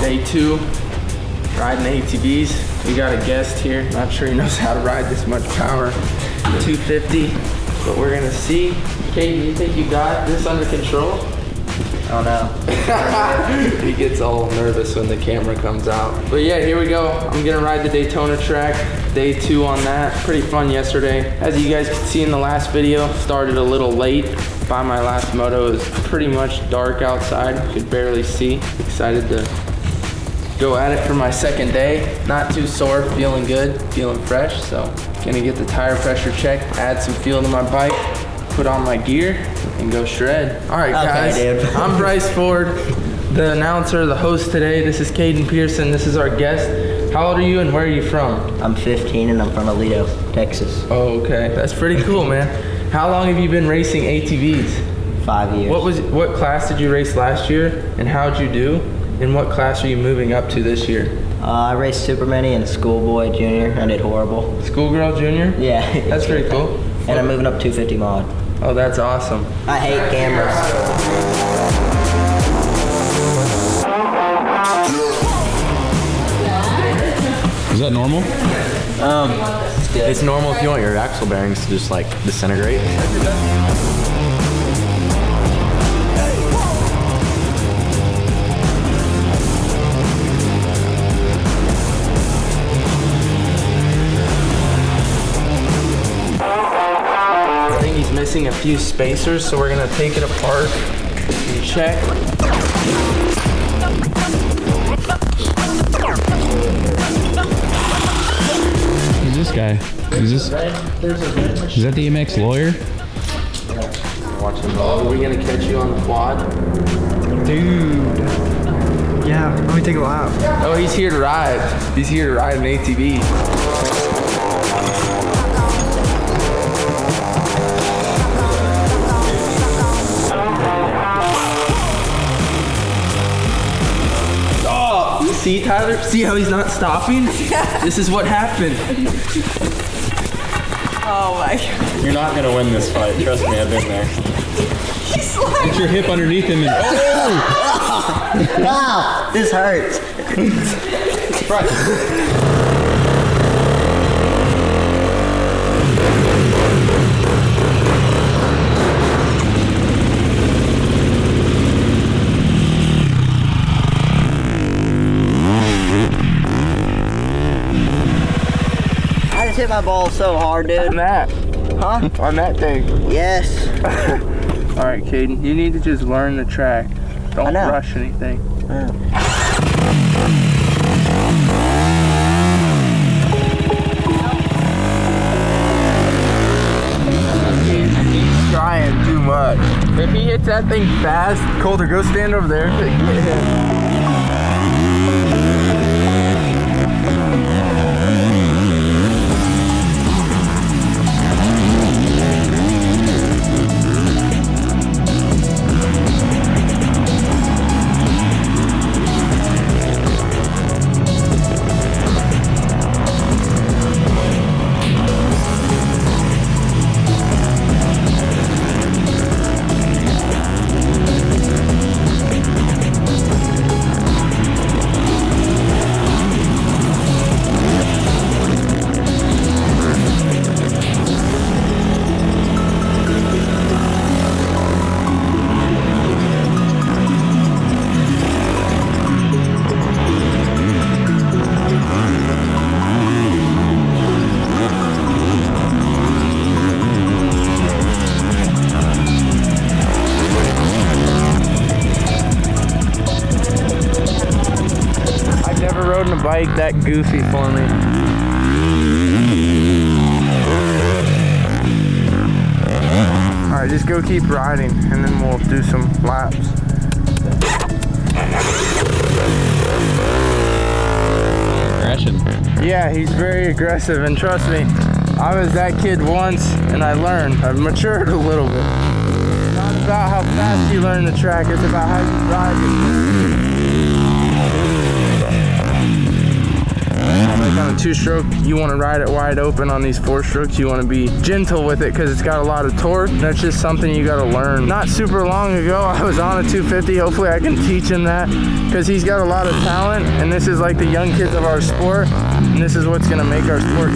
Day 2, riding ATVs. We got a guest here. Not sure he knows how to ride this much power. 250, but we're gonna see. Kaden, do you think you got this under control? Oh no. He gets all nervous when the camera comes out. But yeah, here we go. I'm gonna ride the Daytona track. Day 2 on that. Pretty fun yesterday. As you guys could see in the last video, started a little late. By my last moto, it was pretty much dark outside. Could barely see. Excited to go at it for my second day. Not too sore, feeling good, feeling fresh. So gonna get the tire pressure checked, add some fuel to my bike, put on my gear, and go shred. All right, guys. Okay, dude. I'm Bryce Ford, the announcer, the host today. This is Kaden Pearson. This is our guest. How old are you and where are you from? I'm 15 and I'm from Aledo, Texas. Oh, okay. That's pretty cool, man. How long have you been racing ATVs? 5 years. What class did you race last year and how'd you do? And what class are you moving up to this year? I raced Super Mini and Schoolboy Junior. I did horrible. Schoolgirl Junior? Yeah. That's pretty cool. And I'm moving up 250 mod. Oh, that's awesome. I hate cameras. Is that normal? It's normal if you want your axle bearings to just like disintegrate. I think he's missing a few spacers, so we're gonna take it apart and check. Who's this guy? Is that the MX lawyer? Watch him roll. Are we gonna catch you on the quad? Dude. Yeah, let me take a lap. Oh, he's here to ride. He's here to ride an ATV. Oh, see, Tyler? See how he's not stopping? This is what happened. Oh my god. You're not gonna win this fight. Trust me, I've been there. He's like... Put your hip underneath him and oh! Wow, this hurts. I just hit my ball so hard, dude. On that. Huh? On that thing. Yes. All right, Kaden, you need to just learn the track. Don't rush anything. He's trying too much. If he hits that thing fast, Colter, go stand over there. Get him. Bike that goofy for me. All right, just go keep riding and then we'll do some laps. Aggression. Yeah, he's very aggressive and trust me, I was that kid once and I learned. I've matured a little bit. It's not about how fast you learn the track, it's about how you ride it. Like on a 2-stroke, you want to ride it wide open. On these 4-strokes, you want to be gentle with it because it's got a lot of torque. That's just something you got to learn. Not super long ago, I was on a 250. Hopefully I can teach him that because he's got a lot of talent, and this is like the young kids of our sport, and this is what's going to make our sport.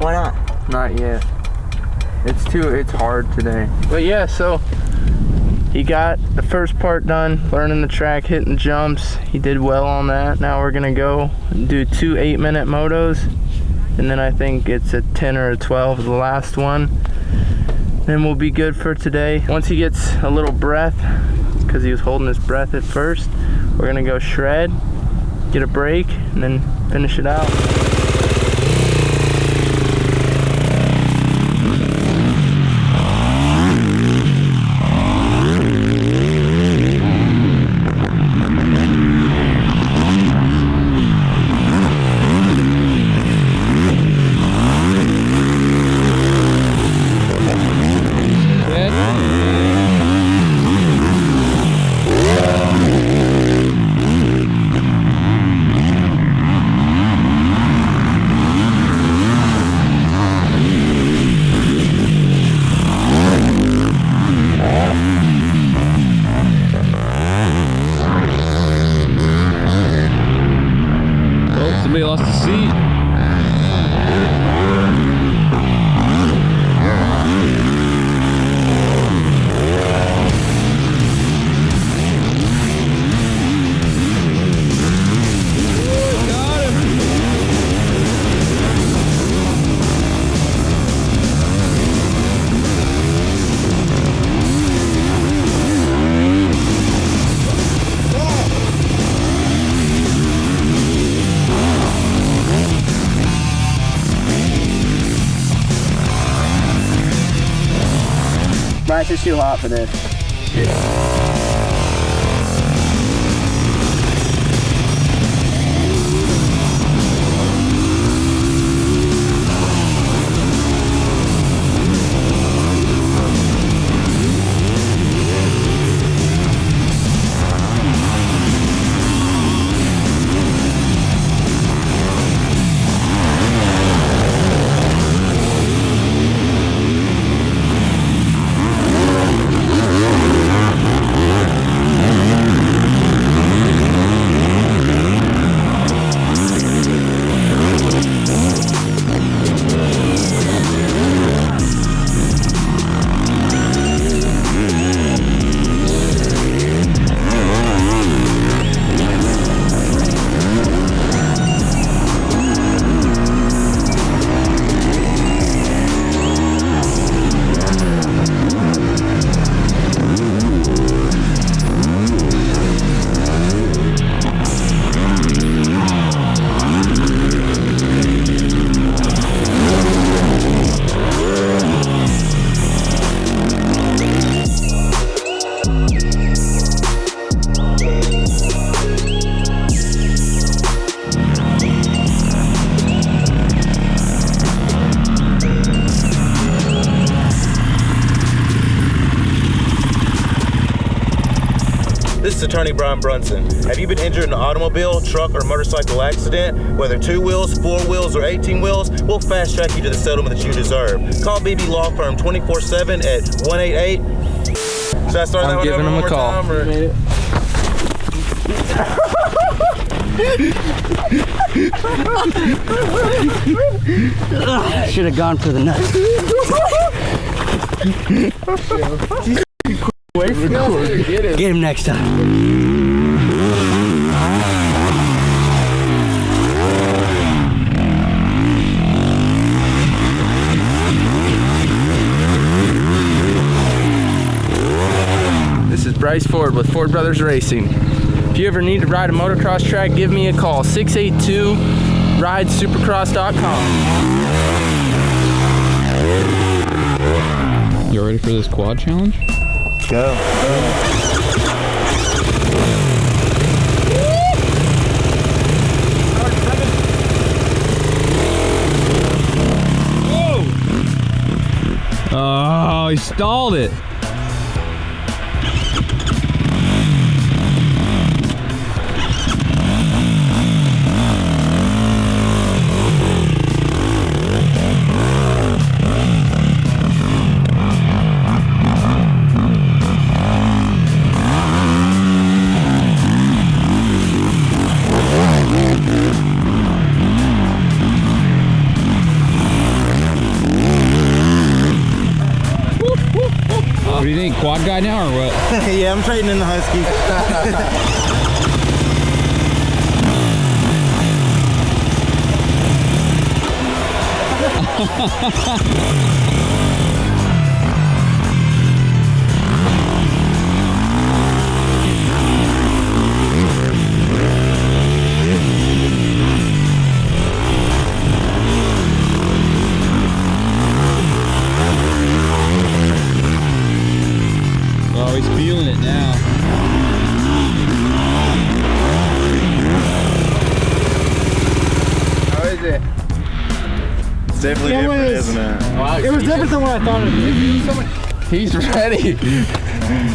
Why not? Not yet. It's hard today. But yeah, so he got the first part done, learning the track, hitting the jumps. He did well on that. Now we're gonna go and do 2 8-minute motos, and then I think it's a 10 or a 12 the last one. Then we'll be good for today. Once he gets a little breath, because he was holding his breath at first, we're gonna go shred, get a break, and then finish it out. Somebody lost a seat. Bryce, it's too hot for this. This is Attorney Brian Brunson. Have you been injured in an automobile, truck, or motorcycle accident? Whether 2 wheels, 4 wheels, or 18 wheels, we'll fast track you to the settlement that you deserve. Call BB Law Firm 24/7 at 188. Should I start that one giving over him one a more call. time, or? Should have gone for the nuts. Get him next time. This is Bryce Ford with Ford Brothers Racing. If you ever need to ride a motocross track, give me a call, 682-ridesupercross.com. You ready for this quad challenge? Go. Oh, he stalled it. What do you think, quad guy now or what? Yeah, I'm trading in the Husky. Oh, he's feeling it now. How is it? It's definitely different, isn't it? It was different than what I thought it would be. He's ready.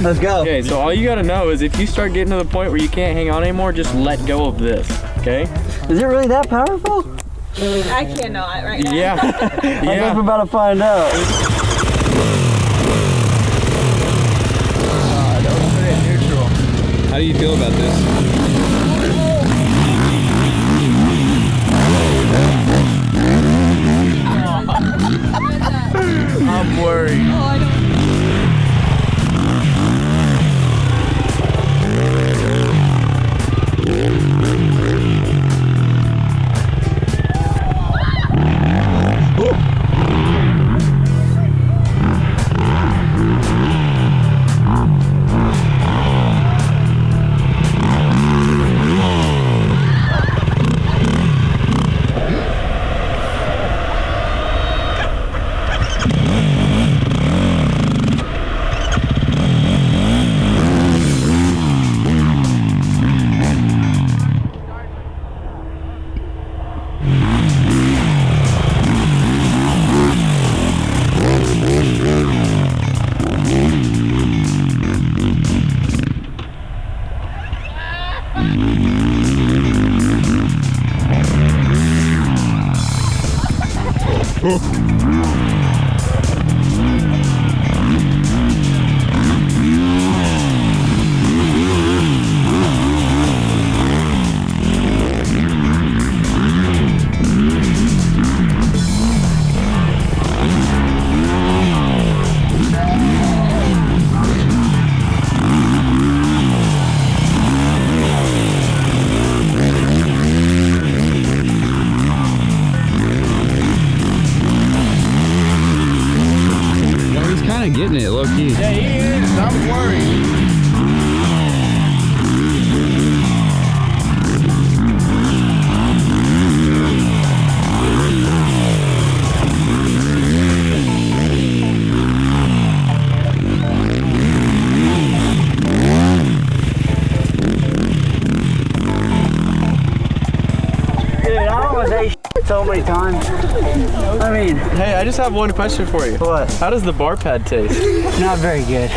Let's go. Okay, so all you gotta know is if you start getting to the point where you can't hang on anymore, just let go of this, okay? Is it really that powerful? I cannot right now. Yeah. I guess we're about to find out. Don't put it in neutral. How do you feel about this? I'm worried. Oh, I don't. Getting it, low key. Yeah, he is. I'm worried. Dude, I almost ate so many times. I mean, Hey, I just have one question for you. what? How does the bar pad taste? Not very good.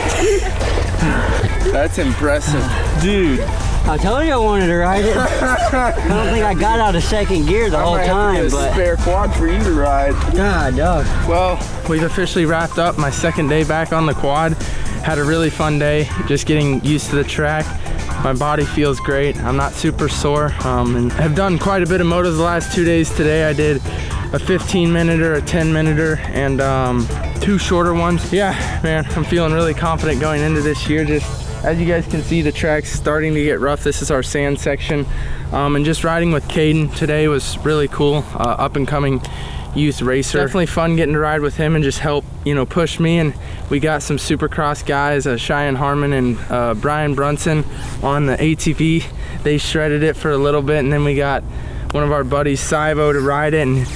That's impressive. Dude, I told you I wanted to ride it. I don't think I got out of second gear the whole time, but spare quad for you to ride. God, dog. Well, we've officially wrapped up my second day back on the quad. Had a really fun day, just getting used to the track. My body feels great. I'm not super sore, and have done quite a bit of motos the last 2 days. Today I did a 15-minute, a 10-minute, and 2 shorter ones. Yeah, man, I'm feeling really confident going into this year. Just as you guys can see, the track's starting to get rough. This is our sand section, and just riding with Kaden today was really cool. Up and coming youth racer. Definitely fun getting to ride with him and just help, you know, push me. And we got some supercross guys, Cheyenne Harmon and Brian Brunson on the ATV. They shredded it for a little bit, and then we got one of our buddies, Sivo, to ride it. And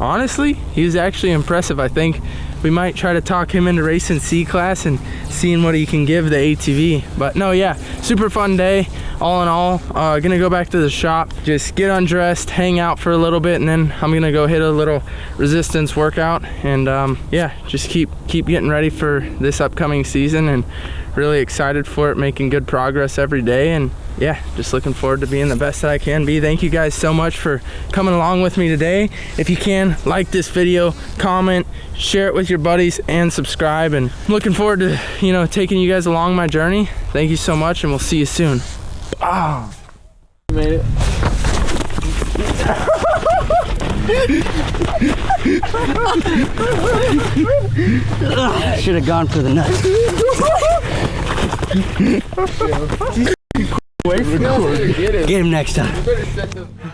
honestly, he was actually impressive. I think we might try to talk him into racing C-Class and seeing what he can give the ATV. But no, yeah, super fun day. All in all, gonna go back to the shop, just get undressed, hang out for a little bit, and then I'm gonna go hit a little resistance workout, and yeah, just keep getting ready for this upcoming season, and really excited for it, making good progress every day, and yeah, just looking forward to being the best that I can be. Thank you guys so much for coming along with me today. If you can, like this video, comment, share it with your buddies, and subscribe, and I'm looking forward to, you know, taking you guys along my journey. Thank you so much, and we'll see you soon. Ah, You made it. Should have gone for the nuts. Get him next time.